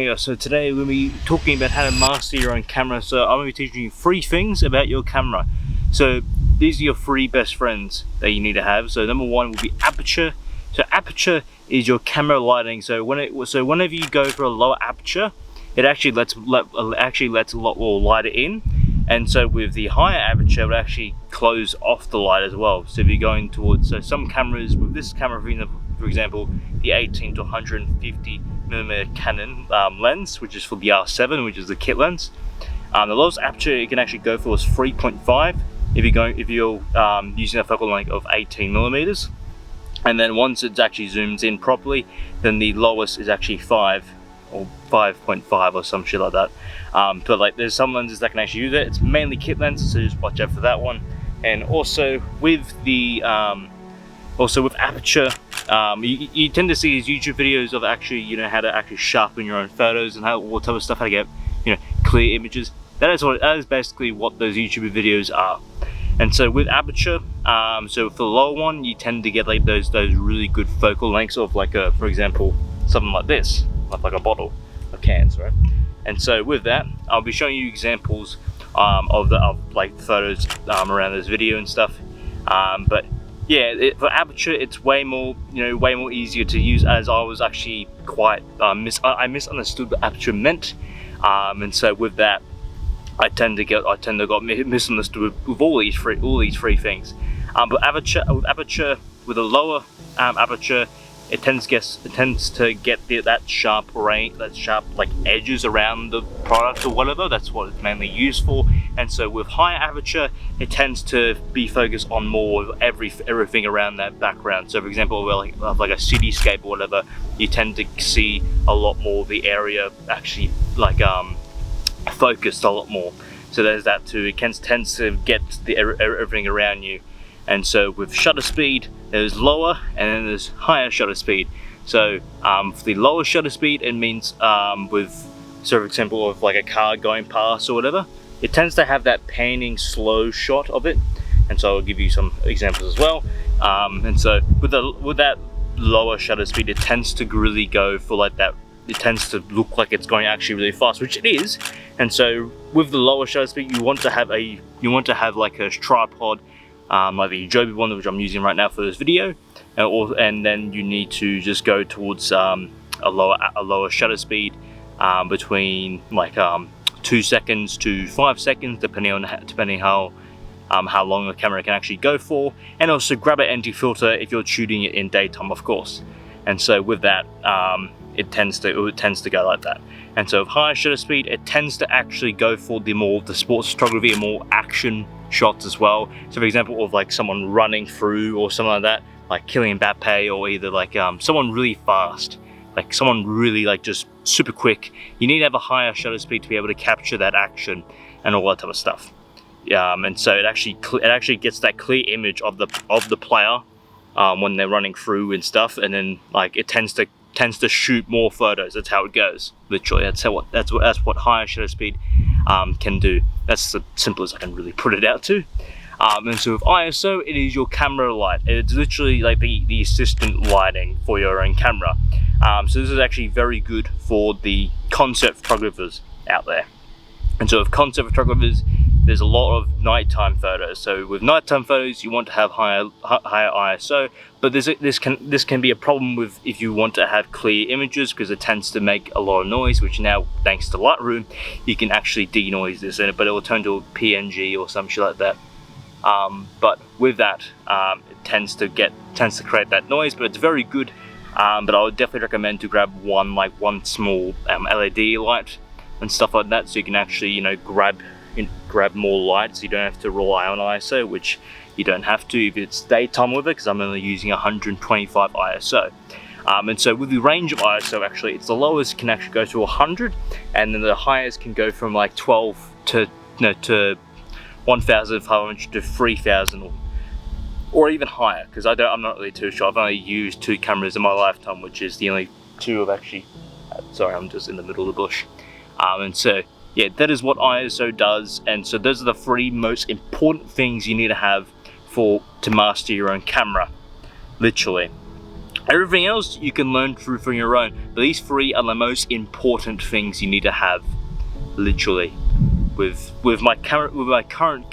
Yeah, so today we're going to be talking about how to master your own camera. So I'm going to be teaching you 3 things about your camera. So these are your 3 best friends that you need to have. So number 1 will be aperture. So aperture is your camera lighting. So whenever you go for a lower aperture, it actually lets a lot more light in. And so with the higher aperture, it will actually close off the light as well. So if you're going towards, so some cameras, with this camera for example, the 18 to 150mm Canon lens, which is for the R7, which is the kit lens. The lowest aperture you can actually go for is 3.5 if you're using a focal length of 18mm. And then once it actually zooms in properly, then the lowest is actually 5 or 5.5 or some shit like that. But like there's some lenses that can actually use it. It's mainly kit lenses, so just watch out for that one. And also with the with aperture, you tend to see these YouTube videos of actually, how to actually sharpen your own photos and what type of stuff, how to get, clear images. That is basically what those YouTube videos are. And so with aperture, so for the lower one, you tend to get like those really good focal lengths of like for example, something like this, like a bottle of cans, right? And so with that, I'll be showing you examples of like photos around this video and stuff. But yeah, for aperture, it's way more easier to use, as I was actually quite I misunderstood what aperture meant, and so with that, I tend to got misunderstood with all these three things. But aperture with a lower aperture, it tends to get that sharp like edges around the product or whatever. That's what it's mainly used for. And so with higher aperture, it tends to be focused on more of everything around that background. So for example, like a cityscape or whatever, you tend to see a lot more of the area actually like focused a lot more. So there's that too. It tends to get everything around you. And so with shutter speed, there's lower and then there's higher shutter speed. So for the lower shutter speed, it means for example, of like a car going past or whatever, it tends to have that panning slow shot of it. And so I'll give you some examples as well. And so with that lower shutter speed, it tends to really go for like that. It tends to look like it's going actually really fast, which it is. And so with the lower shutter speed, you want to have like a tripod, like the Joby one, which I'm using right now for this video, and then you need to just go towards a lower shutter speed between like 2 seconds to 5 seconds, depending how long the camera can actually go for, and also grab an anti-filter if you're shooting it in daytime, of course. And so with that, it tends to go like that. And so with higher shutter speed, it tends to actually go for the sports photography and more action shots as well. So for example, of like someone running through or something like that, like Kylian Mbappe, or either like someone really fast, like someone really like just super quick. You need to have a higher shutter speed to be able to capture that action and all that type of stuff. And so it actually gets that clear image of the player when they're running through and stuff, and then like it tends to shoot more photos. That's how it goes, literally. That's what higher shutter speed can do. That's as simple as I can really put it out to. And so with ISO, it is your camera light. It's literally like the assistant lighting for your own camera. So this is actually very good for the concept photographers out there. And so with concept photographers, there's a lot of nighttime photos. So with nighttime photos, you want to have higher ISO, but this can be a problem with if you want to have clear images, because it tends to make a lot of noise, which now, thanks to Lightroom, you can actually denoise this in it, but it will turn to a PNG or some shit like that. But with that, it tends to create that noise, but it's very good. But I would definitely recommend to grab one small LED light and stuff like that, so you can actually grab more light, so you don't have to rely on ISO, which you don't have to if it's daytime with it, because I'm only using 125 ISO. And so with the range of ISO, actually, it's the lowest can actually go to 100, and then the highest can go from like 12 to 1,500 to 3,000 or even higher, because I'm not really too sure. I've only used 2 cameras in my lifetime, which is the only 2 I've actually. Sorry, I'm just in the middle of the bush. And so yeah, that is what ISO does. And so those are the 3 most important things you need to have to master your own camera, literally. Everything else you can learn through for your own, but these 3 are the most important things you need to have, literally. With my current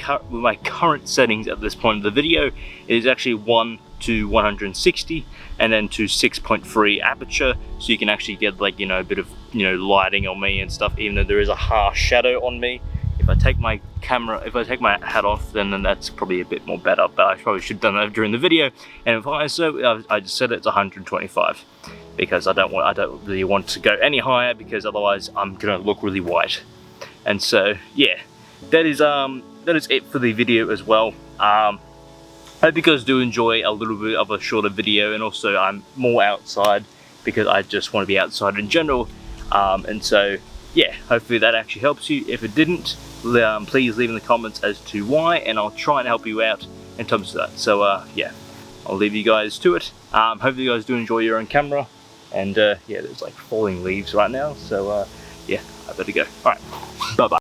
settings at this point of the video, it is actually 1 to 160 and then to 6.3 aperture, so you can actually get like, you know, a bit of, you know, lighting on me and stuff, even though there is a harsh shadow on me. If I take my hat off, then that's probably a bit more better, but I probably should have done that during the video. And if I just set it to 125 because I don't really want to go any higher, because otherwise I'm gonna look really white. And so yeah, that is it for the video as well. Hope you guys do enjoy a little bit of a shorter video, and also I'm more outside because I just want to be outside in general. And so yeah, hopefully that actually helps you. If it didn't, please leave in the comments as to why, and I'll try and help you out in terms of that. So yeah, I'll leave you guys to it. Hopefully you guys do enjoy your own camera, and yeah, there's like falling leaves right now, so yeah, I better go. All right, bye bye.